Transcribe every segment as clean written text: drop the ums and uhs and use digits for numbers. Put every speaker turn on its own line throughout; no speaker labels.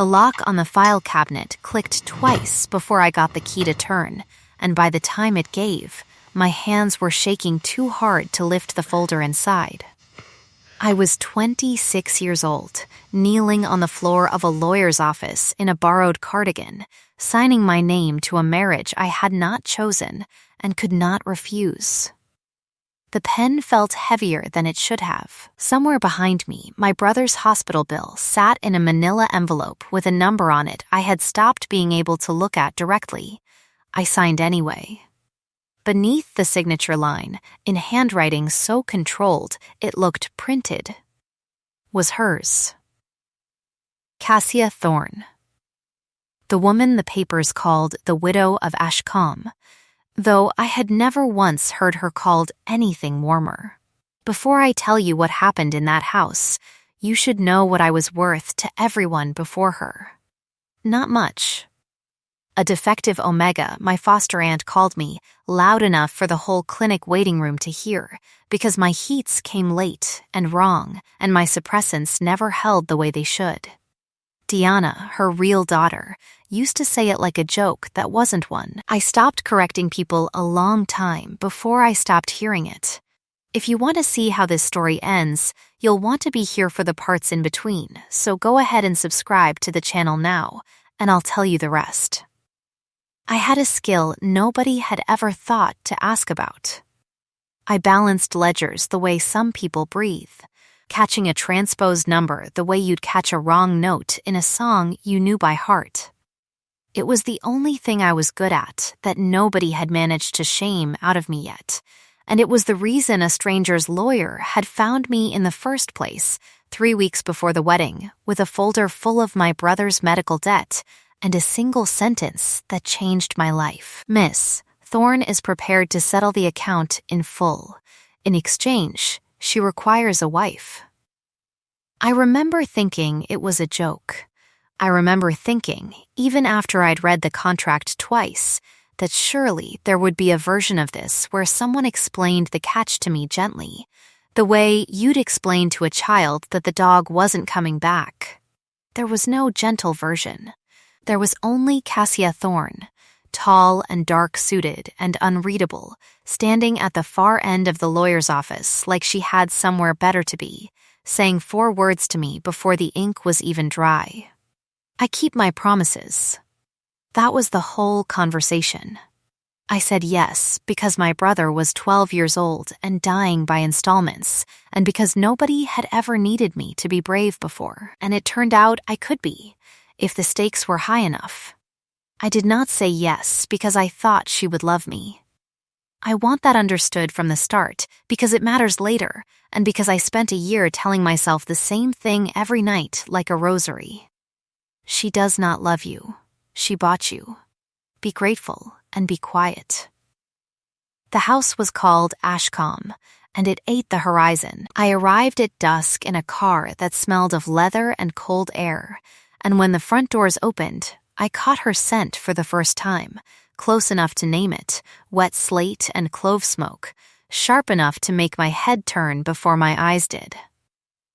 The lock on the file cabinet clicked twice before I got the key to turn, and by the time it gave, my hands were shaking too hard to lift the folder inside. I was 26 years old, kneeling on the floor of a lawyer's office in a borrowed cardigan, signing my name to a marriage I had not chosen and could not refuse. The pen felt heavier than it should have. Somewhere behind me, my brother's hospital bill sat in a manila envelope with a number on it I had stopped being able to look at directly. I signed anyway. Beneath the signature line, in handwriting so controlled it looked printed, was hers. Cassia Thorne. The woman the papers called the widow of Ashcombe, though I had never once heard her called anything warmer. Before I tell you what happened in that house, you should know what I was worth to everyone before her. Not much. A defective omega, my foster aunt called me, loud enough for the whole clinic waiting room to hear, because my heats came late and wrong, and my suppressants never held the way they should. Diana, her real daughter, used to say it like a joke that wasn't one. I stopped correcting people a long time before I stopped hearing it. If you want to see how this story ends, you'll want to be here for the parts in between, so go ahead and subscribe to the channel now, and I'll tell you the rest. I had a skill nobody had ever thought to ask about. I balanced ledgers the way some people breathe, catching a transposed number the way you'd catch a wrong note in a song you knew by heart. It was the only thing I was good at that nobody had managed to shame out of me yet, and it was the reason a stranger's lawyer had found me in the first place 3 weeks before the wedding with a folder full of my brother's medical debt and a single sentence that changed my life. Miss Thorne is prepared to settle the account in full. In exchange, she requires a wife. I remember thinking it was a joke. I remember thinking, even after I'd read the contract twice, that surely there would be a version of this where someone explained the catch to me gently, the way you'd explain to a child that the dog wasn't coming back. There was no gentle version. There was only Cassia Thorne, tall and dark-suited and unreadable, standing at the far end of the lawyer's office like she had somewhere better to be, saying 4 words to me before the ink was even dry. I keep my promises. That was the whole conversation. I said yes because my brother was 12 years old and dying by installments, and because nobody had ever needed me to be brave before, and it turned out I could be, if the stakes were high enough. I did not say yes because I thought she would love me. I want that understood from the start because it matters later, and because I spent a year telling myself the same thing every night like a rosary. She does not love you. She bought you. Be grateful and be quiet. The house was called Ashcombe, and it ate the horizon. I arrived at dusk in a car that smelled of leather and cold air, and when the front doors opened, I caught her scent for the first time, close enough to name it, wet slate and clove smoke, sharp enough to make my head turn before my eyes did.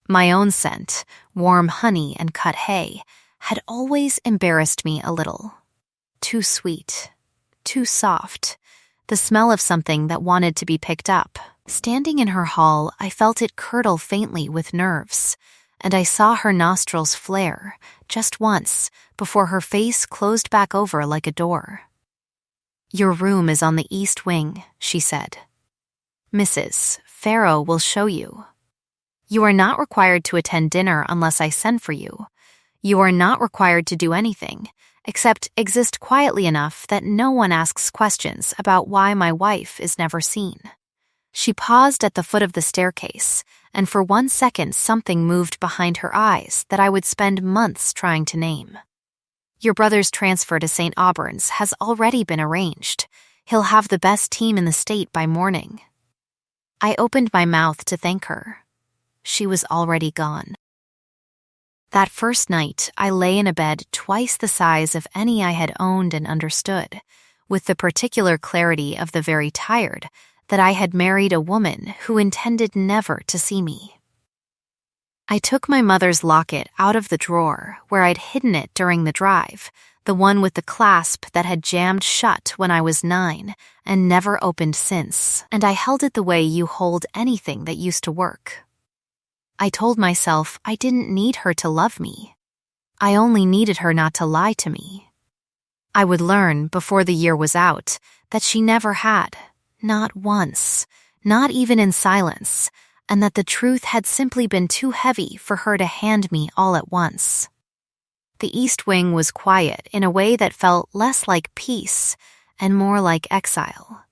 My own scent, warm honey and cut hay, had always embarrassed me a little. Too sweet, too soft, the smell of something that wanted to be picked up. Standing in her hall, I felt it curdle faintly with nerves, and I saw her nostrils flare, just once, before her face closed back over like a door. "Your room is on the east wing," she said. "Mrs. Farrow will show you. You are not required to attend dinner unless I send for you. You are not required to do anything, except exist quietly enough that no one asks questions about why my wife is never seen." She paused at the foot of the staircase, and for 1 second something moved behind her eyes that I would spend months trying to name. "Your brother's transfer to St. Auburn's has already been arranged. He'll have the best team in the state by morning." I opened my mouth to thank her. She was already gone. That first night, I lay in a bed twice the size of any I had owned and understood, with the particular clarity of the very tired, that I had married a woman who intended never to see me. I took my mother's locket out of the drawer where I'd hidden it during the drive, the one with the clasp that had jammed shut when I was 9 and never opened since, and I held it the way you hold anything that used to work. I told myself I didn't need her to love me. I only needed her not to lie to me. I would learn before the year was out that she never had, not once, not even in silence, and that the truth had simply been too heavy for her to hand me all at once. The East Wing was quiet in a way that felt less like peace and more like exile.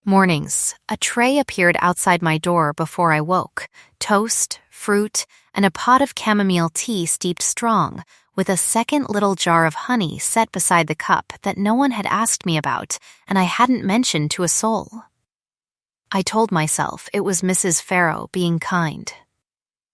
Mornings, a tray appeared outside my door before I woke, toast, fruit, and a pot of chamomile tea steeped strong, with a second little jar of honey set beside the cup that no one had asked me about and I hadn't mentioned to a soul. I told myself it was Mrs. Farrow being kind.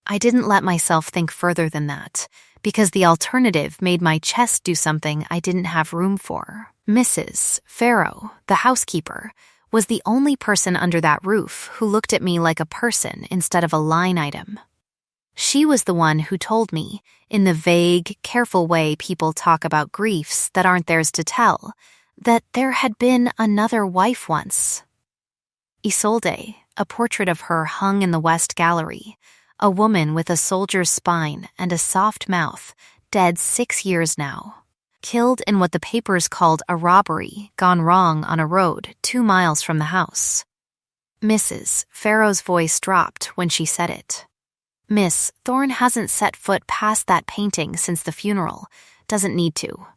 I didn't let myself think further than that, because the alternative made my chest do something I didn't have room for. Mrs. Farrow, the housekeeper, was the only person under that roof who looked at me like a person instead of a line item. She was the one who told me, in the vague, careful way people talk about griefs that aren't theirs to tell, that there had been another wife once. Isolde, a portrait of her hung in the West Gallery, a woman with a soldier's spine and a soft mouth, dead 6 years now, killed in what the papers called a robbery gone wrong on a road 2 miles from the house. Mrs. Farrow's voice dropped when she said it. Miss Thorne hasn't set foot past that painting since the funeral, doesn't need to.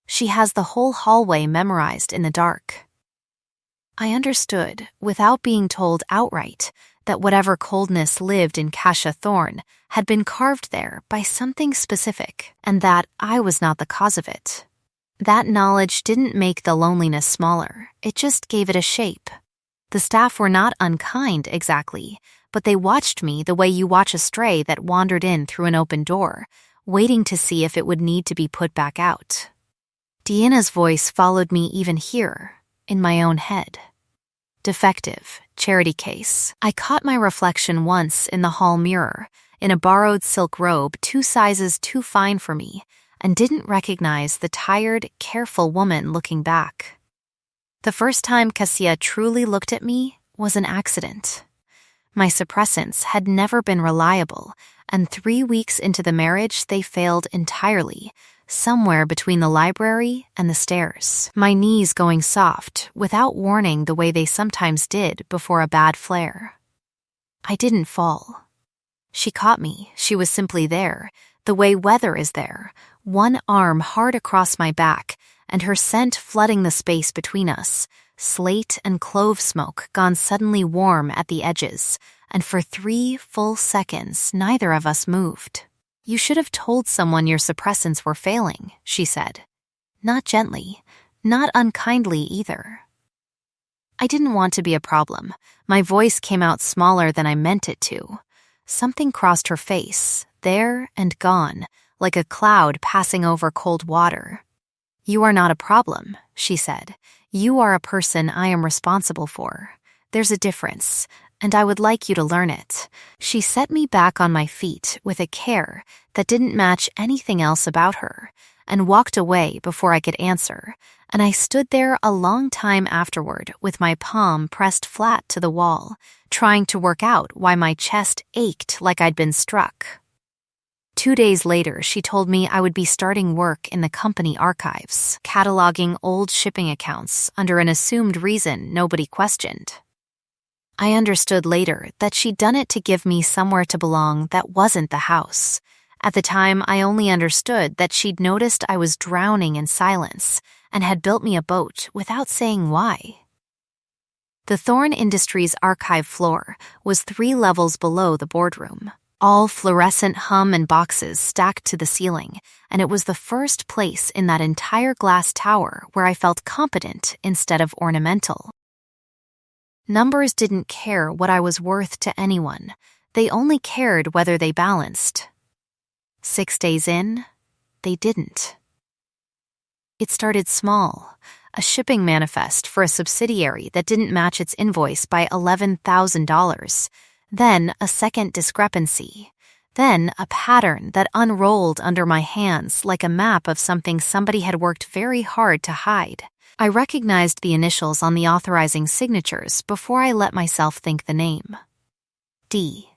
She has the whole hallway memorized in the dark. I understood, without being told outright, that whatever coldness lived in Kasia Thorne had been carved there by something specific, and that I was not the cause of it. That knowledge didn't make the loneliness smaller, it just gave it a shape. The staff were not unkind exactly, but they watched me the way you watch a stray that wandered in through an open door, waiting to see if it would need to be put back out. Deanna's voice followed me even here, in my own head. Defective, charity case. I caught my reflection once in the hall mirror, in a borrowed silk robe 2 sizes too fine for me, and didn't recognize the tired, careful woman looking back. The first time Kasia truly looked at me was an accident. My suppressants had never been reliable, and 3 weeks into the marriage they failed entirely, somewhere between the library and the stairs, my knees going soft without warning the way they sometimes did before a bad flare. I didn't fall. She caught me, she was simply there, the way weather is there, one arm hard across my back, and her scent flooding the space between us, slate and clove smoke gone suddenly warm at the edges, and for 3 full seconds neither of us moved. You should have told someone your suppressants were failing, she said. Not gently, not unkindly either. I didn't want to be a problem. My voice came out smaller than I meant it to. Something crossed her face, there and gone, like a cloud passing over cold water. You are not a problem, she said. You are a person I am responsible for. There's a difference, and I would like you to learn it. She set me back on my feet with a care that didn't match anything else about her, and walked away before I could answer, and I stood there a long time afterward with my palm pressed flat to the wall, trying to work out why my chest ached like I'd been struck. 2 days later, she told me I would be starting work in the company archives, cataloging old shipping accounts under an assumed reason nobody questioned. I understood later that she'd done it to give me somewhere to belong that wasn't the house. At the time, I only understood that she'd noticed I was drowning in silence and had built me a boat without saying why. The Thorne Industries archive floor was 3 levels below the boardroom, all fluorescent hum and boxes stacked to the ceiling, and it was the first place in that entire glass tower where I felt competent instead of ornamental. Numbers didn't care what I was worth to anyone. They only cared whether they balanced. 6 days in, they didn't. It started small, a shipping manifest for a subsidiary that didn't match its invoice by $11,000. Then a second discrepancy. Then a pattern that unrolled under my hands like a map of something somebody had worked very hard to hide. I recognized the initials on the authorizing signatures before I let myself think the name. D.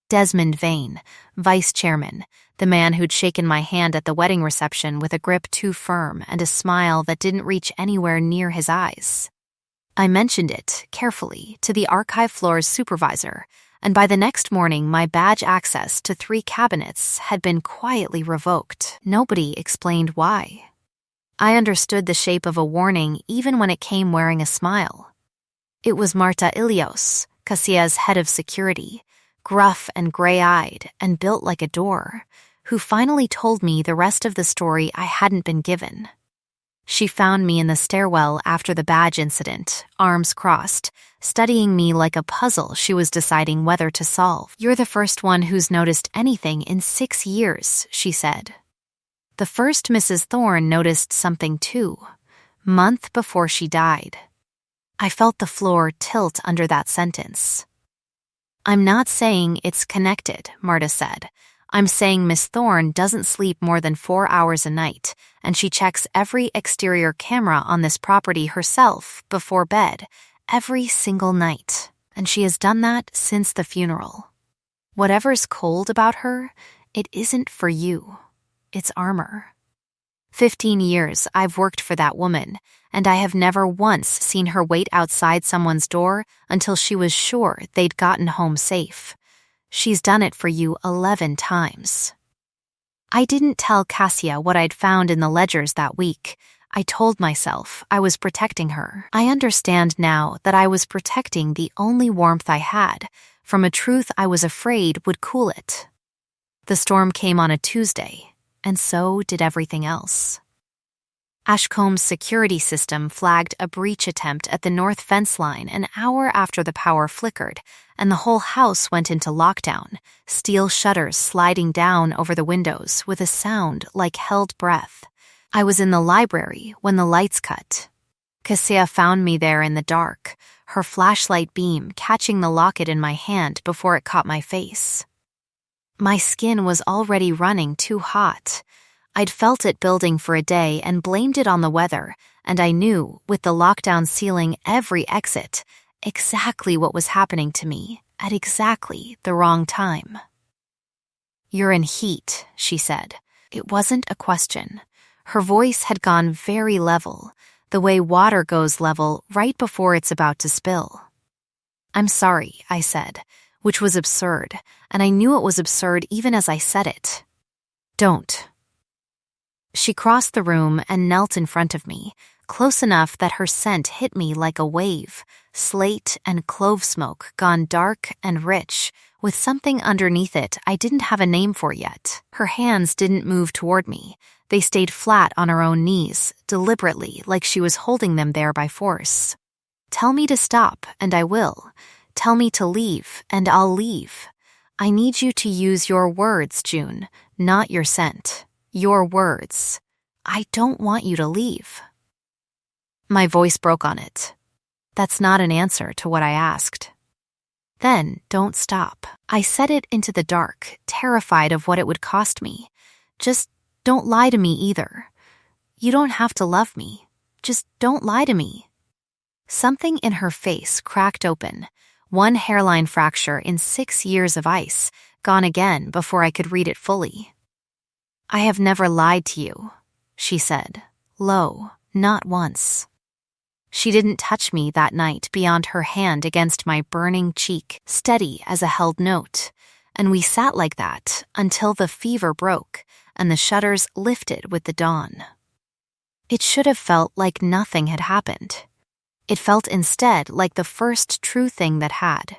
Desmond Vane, vice chairman, the man who'd shaken my hand at the wedding reception with a grip too firm and a smile that didn't reach anywhere near his eyes. I mentioned it, carefully, to the archive floor's supervisor, and by the next morning my badge access to 3 cabinets had been quietly revoked. Nobody explained why. I understood the shape of a warning even when it came wearing a smile. It was Marta Ilios, Casillas' head of security, gruff and gray-eyed and built like a door, who finally told me the rest of the story I hadn't been given. She found me in the stairwell after the badge incident, arms crossed, studying me like a puzzle she was deciding whether to solve. "You're the first one who's noticed anything in 6 years," she said. The first Mrs. Thorne noticed something too, month before she died. I felt the floor tilt under that sentence. "I'm not saying it's connected," Marta said. "I'm saying Miss Thorne doesn't sleep more than 4 hours a night, and she checks every exterior camera on this property herself before bed, every single night. And she has done that since the funeral. Whatever's cold about her, it isn't for you. It's armor. 15 years I've worked for that woman, and I have never once seen her wait outside someone's door until she was sure they'd gotten home safe. She's done it for you 11 times. I didn't tell Cassia what I'd found in the ledgers that week. I told myself I was protecting her. I understand now that I was protecting the only warmth I had from a truth I was afraid would cool it. The storm came on a Tuesday, and so did everything else. Ashcomb's security system flagged a breach attempt at the north fence line an hour after the power flickered, and the whole house went into lockdown, steel shutters sliding down over the windows with a sound like held breath. I was in the library when the lights cut. Cassia found me there in the dark, her flashlight beam catching the locket in my hand before it caught my face. My skin was already running too hot. I'd felt it building for a day and blamed it on the weather, and I knew, with the lockdown sealing every exit, exactly what was happening to me at exactly the wrong time. "You're in heat," she said. It wasn't a question. Her voice had gone very level, the way water goes level right before it's about to spill. "I'm sorry," I said, which was absurd, and I knew it was absurd even as I said it. "Don't." She crossed the room and knelt in front of me, close enough that her scent hit me like a wave, slate and clove smoke gone dark and rich, with something underneath it I didn't have a name for yet. Her hands didn't move toward me. They stayed flat on her own knees, deliberately, like she was holding them there by force. "Tell me to stop, and I will. Tell me to leave, and I'll leave. I need you to use your words, June, not your scent. Your words. I don't want you to leave." My voice broke on it. That's not an answer to what I asked. "Then don't stop." I said it into the dark, terrified of what it would cost me. "Just don't lie to me either. You don't have to love me. Just don't lie to me." Something in her face cracked open, one hairline fracture in 6 years of ice, gone again before I could read it fully. "I have never lied to you," she said, low, not once. She didn't touch me that night beyond her hand against my burning cheek, steady as a held note, and we sat like that until the fever broke and the shutters lifted with the dawn. It should have felt like nothing had happened. It felt instead like the first true thing that had.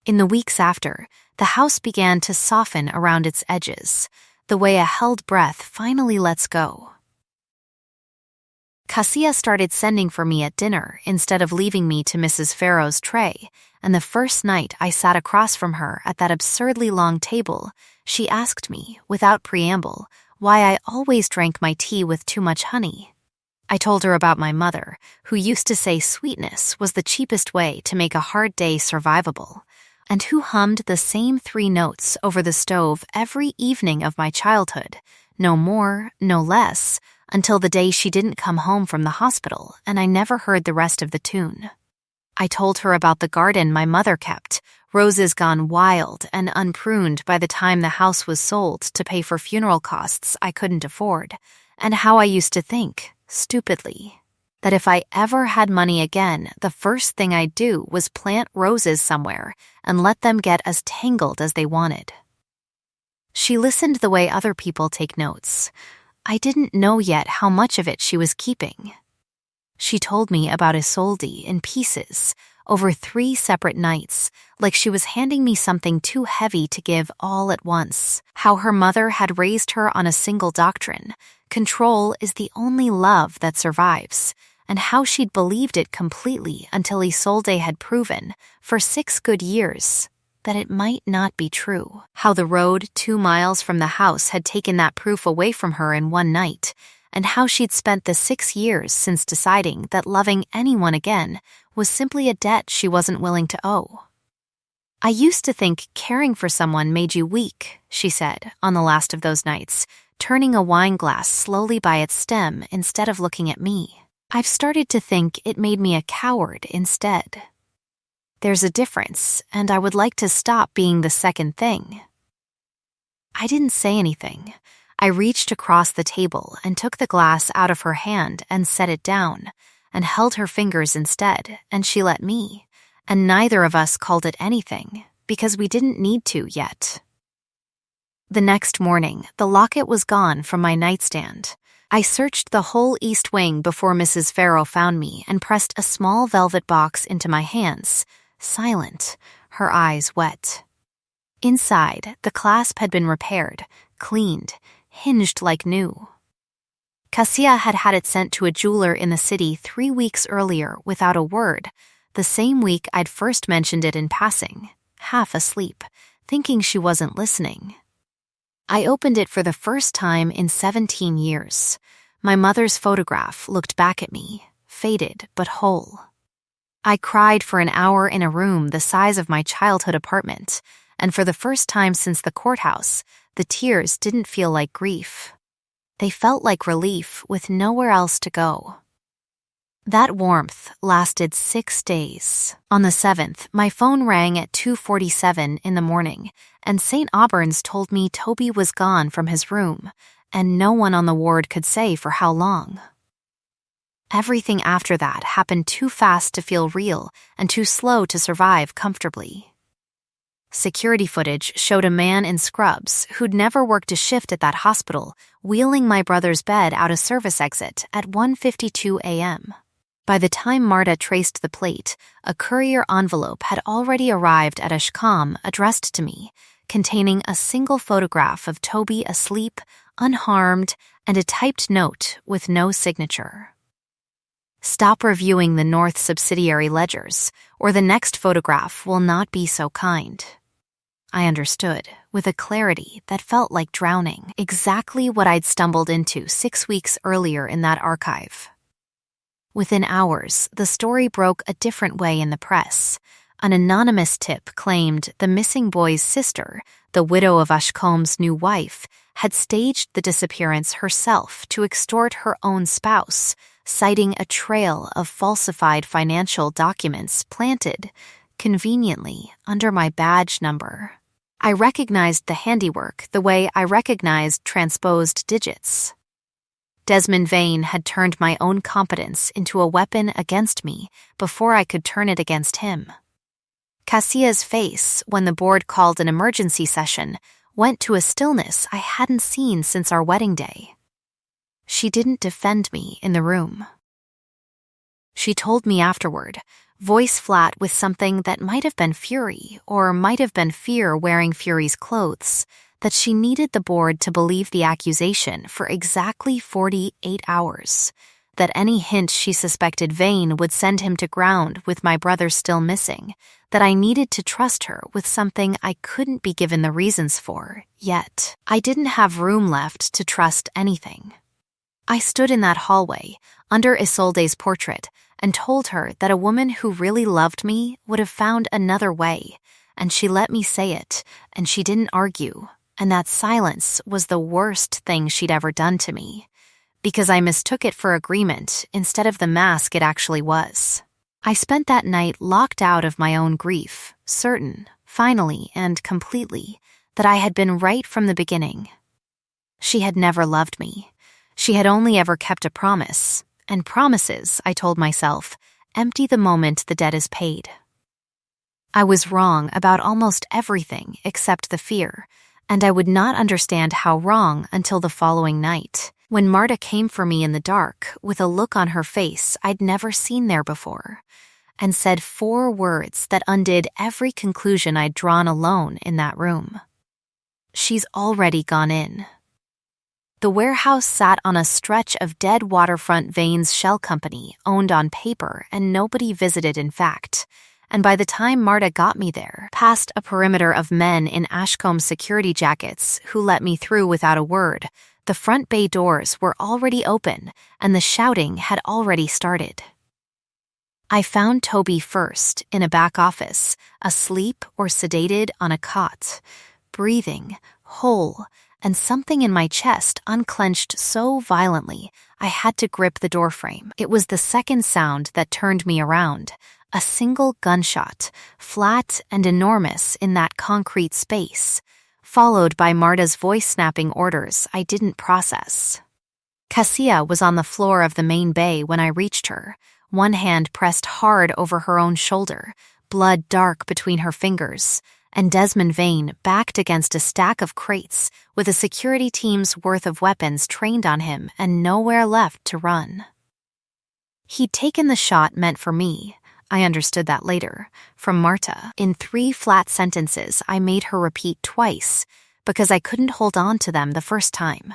In the weeks after, the house began to soften around its edges, the way a held breath finally lets go. Cassia started sending for me at dinner instead of leaving me to Mrs. Farrow's tray, and the first night I sat across from her at that absurdly long table, she asked me, without preamble, why I always drank my tea with too much honey. I told her about my mother, who used to say sweetness was the cheapest way to make a hard day survivable. and who hummed the same 3 notes over the stove every evening of my childhood, no more, no less, until the day she didn't come home from the hospital and I never heard the rest of the tune. I told her about the garden my mother kept, roses gone wild and unpruned by the time the house was sold to pay for funeral costs I couldn't afford, and how I used to think, stupidly, that if I ever had money again, the first thing I'd do was plant roses somewhere and let them get as tangled as they wanted. She listened the way other people take notes. I didn't know yet how much of it she was keeping. She told me about Isolde in pieces, over 3 separate nights, like she was handing me something too heavy to give all at once, how her mother had raised her on a single doctrine, control is the only love that survives, and how she'd believed it completely until Isolde had proven, for 6 good years, that it might not be true, how the road 2 miles from the house had taken that proof away from her in one night, and how she'd spent the 6 years since deciding that loving anyone again was simply a debt she wasn't willing to owe. I used to think caring for someone made you weak, she said, on the last of those nights, turning a wine glass slowly by its stem instead of looking at me. I've started to think it made me a coward instead. There's a difference, and I would like to stop being the second thing. I didn't say anything. I reached across the table and took the glass out of her hand and set it down, and held her fingers instead, and she let me, and neither of us called it anything, because we didn't need to yet. The next morning, the locket was gone from my nightstand. I searched the whole east wing before Mrs. Farrow found me and pressed a small velvet box into my hands, silent, her eyes wet. Inside, the clasp had been repaired, cleaned, hinged like new. Cassia had had it sent to a jeweler in the city 3 weeks earlier without a word, the same week I'd first mentioned it in passing, half asleep, thinking she wasn't listening. I opened it for the first time in 17 years. My mother's photograph looked back at me, faded but whole. I cried for an hour in a room the size of my childhood apartment, and for the first time since the courthouse, the tears didn't feel like grief. They felt like relief with nowhere else to go. That warmth lasted 6 days. On the 7th, my phone rang at 2:47 in the morning, and St. Auburn's told me Toby was gone from his room, and no one on the ward could say for how long. Everything after that happened too fast to feel real and too slow to survive comfortably. Security footage showed a man in scrubs who'd never worked a shift at that hospital wheeling my brother's bed out a service exit at 1:52 a.m. By the time Marta traced the plate, a courier envelope had already arrived at Ashcombe addressed to me, containing a single photograph of Toby asleep, unharmed, and a typed note with no signature. Stop reviewing the North subsidiary ledgers, or the next photograph will not be so kind. I understood, with a clarity that felt like drowning, exactly what I'd stumbled into 6 weeks earlier in that archive. Within hours, the story broke a different way in the press. An anonymous tip claimed the missing boy's sister, the widow of Ashcombe's new wife, had staged the disappearance herself to extort her own spouse, citing a trail of falsified financial documents planted, conveniently, under my badge number. I recognized the handiwork the way I recognized transposed digits. Desmond Vane had turned my own competence into a weapon against me before I could turn it against him. Cassia's face, when the board called an emergency session, went to a stillness I hadn't seen since our wedding day. She didn't defend me in the room. She told me afterward, voice flat with something that might have been fury or might have been fear wearing fury's clothes, that she needed the board to believe the accusation for exactly 48 hours, that any hint she suspected Vane would send him to ground with my brother still missing, that I needed to trust her with something I couldn't be given the reasons for, yet I didn't have room left to trust anything. I stood in that hallway, under Isolde's portrait, and told her that a woman who really loved me would have found another way, and she let me say it, and she didn't argue, and that silence was the worst thing she'd ever done to me, because I mistook it for agreement instead of the mask it actually was. I spent that night locked out of my own grief, certain, finally and completely, that I had been right from the beginning. She had never loved me. She had only ever kept a promise, and promises, I told myself, empty the moment the debt is paid. I was wrong about almost everything except the fear, and I would not understand how wrong until the following night, when Marta came for me in the dark with a look on her face I'd never seen there before, and said 4 words that undid every conclusion I'd drawn alone in that room. She's already gone in. The warehouse sat on a stretch of dead waterfront veins shell company owned on paper and nobody visited in fact, and by the time Marta got me there, past a perimeter of men in Ashcombe security jackets who let me through without a word, the front bay doors were already open and the shouting had already started. I found Toby first in a back office, asleep or sedated on a cot, breathing, whole, and something in my chest unclenched so violently I had to grip the doorframe. It was the second sound that turned me around, a single gunshot, flat and enormous in that concrete space, followed by Marta's voice snapping orders I didn't process. Cassia was on the floor of the main bay when I reached her, one hand pressed hard over her own shoulder, blood dark between her fingers, and Desmond Vane backed against a stack of crates with a security team's worth of weapons trained on him and nowhere left to run. He'd taken the shot meant for me, I understood that later, from Marta, in 3 flat sentences I made her repeat twice because I couldn't hold on to them the first time.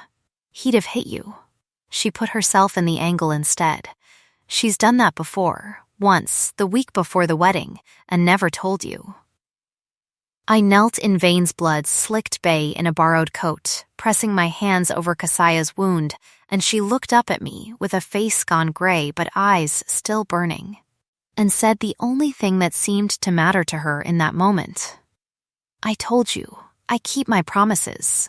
He'd have hit you. She put herself in the angle instead. She's done that before, once, the week before the wedding, and never told you. I knelt in Vane's blood-slicked bay in a borrowed coat, pressing my hands over Kassia's wound, and she looked up at me with a face gone gray but eyes still burning, and said the only thing that seemed to matter to her in that moment. I told you, I keep my promises.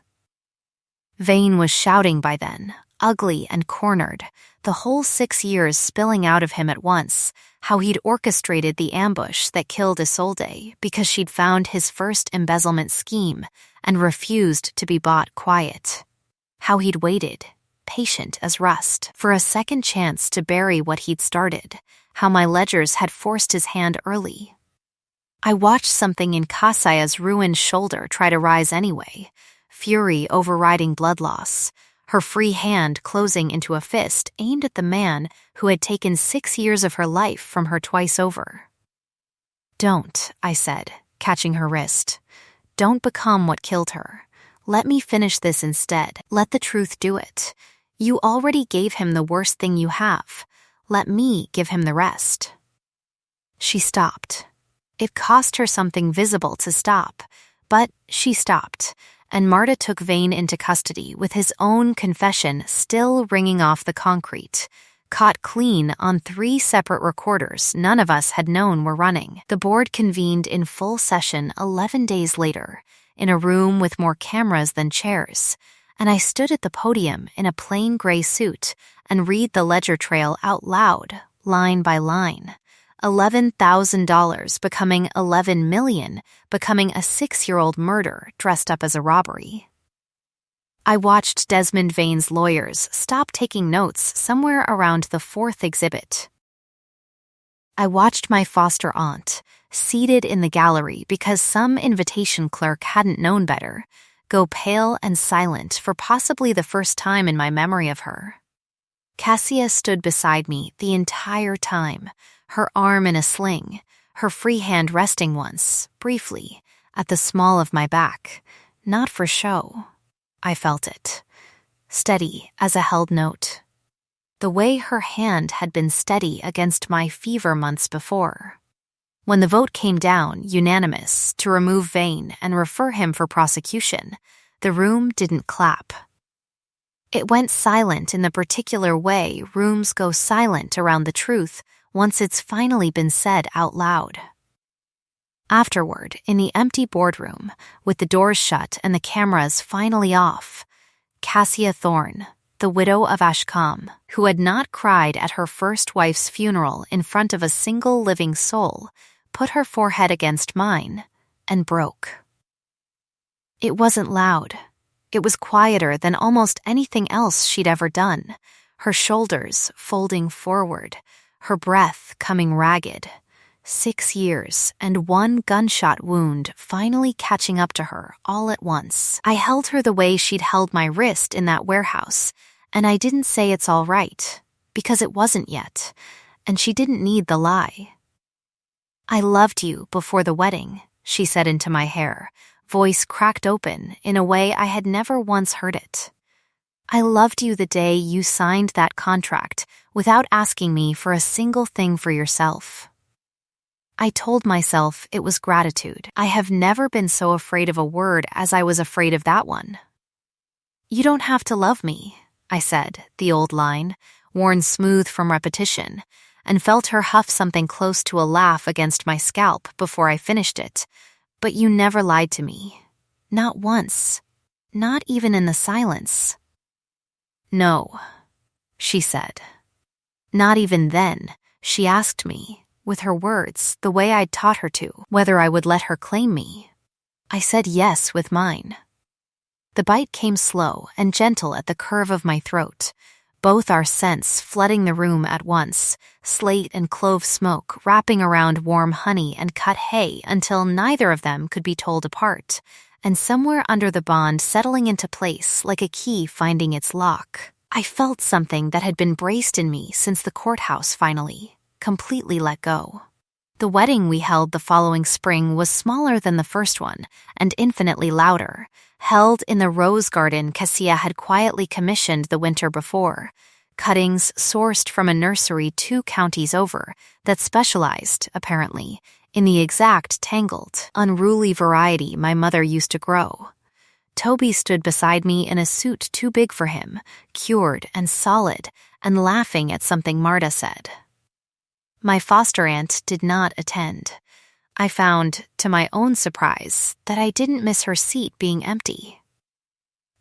Vane was shouting by then, ugly and cornered, the whole 6 years spilling out of him at once, how he'd orchestrated the ambush that killed Isolde because she'd found his first embezzlement scheme and refused to be bought quiet. How he'd waited, patient as rust, for a second chance to bury what he'd started, how my ledgers had forced his hand early. I watched something in Kassia's ruined shoulder try to rise anyway, fury overriding blood loss, her free hand closing into a fist aimed at the man who had taken 6 years of her life from her twice over. Don't, I said, catching her wrist. Don't become what killed her. Let me finish this instead. Let the truth do it. You already gave him the worst thing you have. Let me give him the rest. She stopped. It cost her something visible to stop, but she stopped, and Marta took Vane into custody with his own confession still ringing off the concrete, caught clean on 3 separate recorders none of us had known were running. The board convened in full session 11 days later, in a room with more cameras than chairs, and I stood at the podium in a plain gray suit and read the ledger trail out loud, line by line. $11,000 becoming $11 million, becoming a 6-year-old murder dressed up as a robbery. I watched Desmond Vane's lawyers stop taking notes somewhere around the 4th exhibit. I watched my foster aunt, seated in the gallery because some invitation clerk hadn't known better, go pale and silent for possibly the first time in my memory of her. Cassia stood beside me the entire time, her arm in a sling, her free hand resting once, briefly, at the small of my back, not for show. I felt it, steady as a held note, the way her hand had been steady against my fever months before. When the vote came down, unanimous, to remove Vane and refer him for prosecution, the room didn't clap. It went silent in the particular way rooms go silent around the truth once it's finally been said out loud. Afterward, in the empty boardroom, with the doors shut and the cameras finally off, Cassia Thorne, the widow of Ashcombe, who had not cried at her first wife's funeral in front of a single living soul, put her forehead against mine and broke. It wasn't loud. It was quieter than almost anything else she'd ever done, her shoulders folding forward, her breath coming ragged. 6 years and 1 gunshot wound finally catching up to her all at once. I held her the way she'd held my wrist in that warehouse, and I didn't say it's all right, because it wasn't yet, and she didn't need the lie. "I loved you before the wedding," she said into my hair, voice cracked open in a way I had never once heard it. "I loved you the day you signed that contract without asking me for a single thing for yourself." I told myself it was gratitude. I have never been so afraid of a word as I was afraid of that one. "You don't have to love me," I said, the old line, worn smooth from repetition, and felt her huff something close to a laugh against my scalp before I finished it. "But you never lied to me. Not once. Not even in the silence." "No," she said. Not even then, she asked me, with her words, the way I'd taught her to, whether I would let her claim me. I said yes with mine. The bite came slow and gentle at the curve of my throat, both our scents flooding the room at once, slate and clove smoke wrapping around warm honey and cut hay until neither of them could be told apart, and somewhere under the bond settling into place like a key finding its lock. I felt something that had been braced in me since the courthouse finally completely let go. The wedding we held the following spring was smaller than the first one and infinitely louder, held in the rose garden Cassia had quietly commissioned the winter before, cuttings sourced from a nursery 2 counties over that specialized, apparently, in the exact tangled, unruly variety my mother used to grow. Toby stood beside me in a suit too big for him, cured and solid, and laughing at something Marta said. My foster aunt did not attend. I found, to my own surprise, that I didn't miss her seat being empty.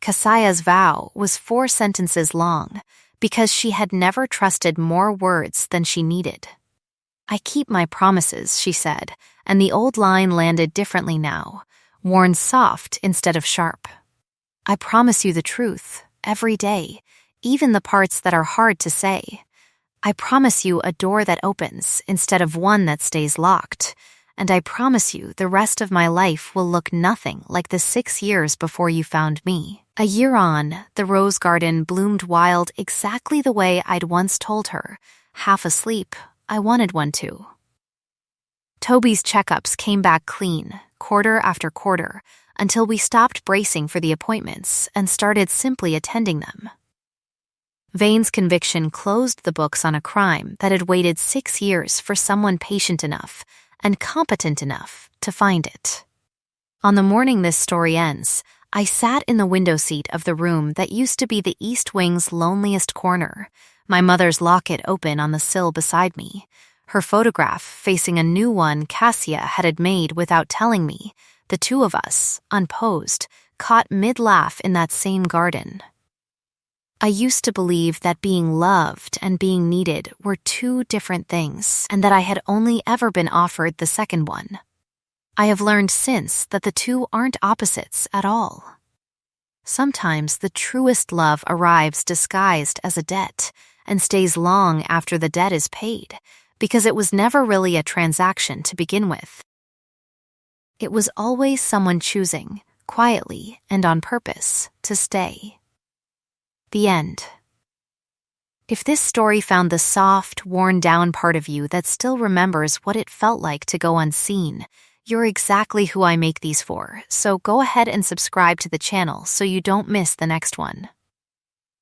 Cassia's vow was 4 sentences long, because she had never trusted more words than she needed. "I keep my promises," she said, and the old line landed differently now, worn soft instead of sharp. "I promise you the truth, every day, even the parts that are hard to say. I promise you a door that opens instead of one that stays locked, and I promise you the rest of my life will look nothing like the 6 years before you found me." A year on, the rose garden bloomed wild exactly the way I'd once told her, half asleep, I wanted one to. Toby's checkups came back clean, quarter after quarter, until we stopped bracing for the appointments and started simply attending them. Vane's conviction closed the books on a crime that had waited 6 years for someone patient enough and competent enough to find it. On the morning this story ends, I sat in the window seat of the room that used to be the East Wing's loneliest corner, my mother's locket open on the sill beside me, her photograph facing a new one Cassia had made without telling me, the 2 of us, unposed, caught mid-laugh in that same garden. I used to believe that being loved and being needed were 2 different things, and that I had only ever been offered the second one. I have learned since that the 2 aren't opposites at all. Sometimes the truest love arrives disguised as a debt and stays long after the debt is paid, because it was never really a transaction to begin with. It was always someone choosing, quietly and on purpose, to stay. The end. If this story found the soft, worn-down part of you that still remembers what it felt like to go unseen, you're exactly who I make these for, so go ahead and subscribe to the channel so you don't miss the next one.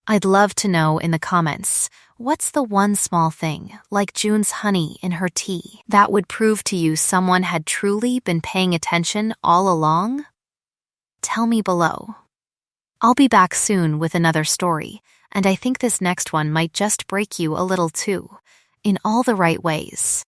I'd love to know in the comments, what's the one small thing, like June's honey in her tea, that would prove to you someone had truly been paying attention all along? Tell me below. I'll be back soon with another story, and I think this next one might just break you a little too, in all the right ways.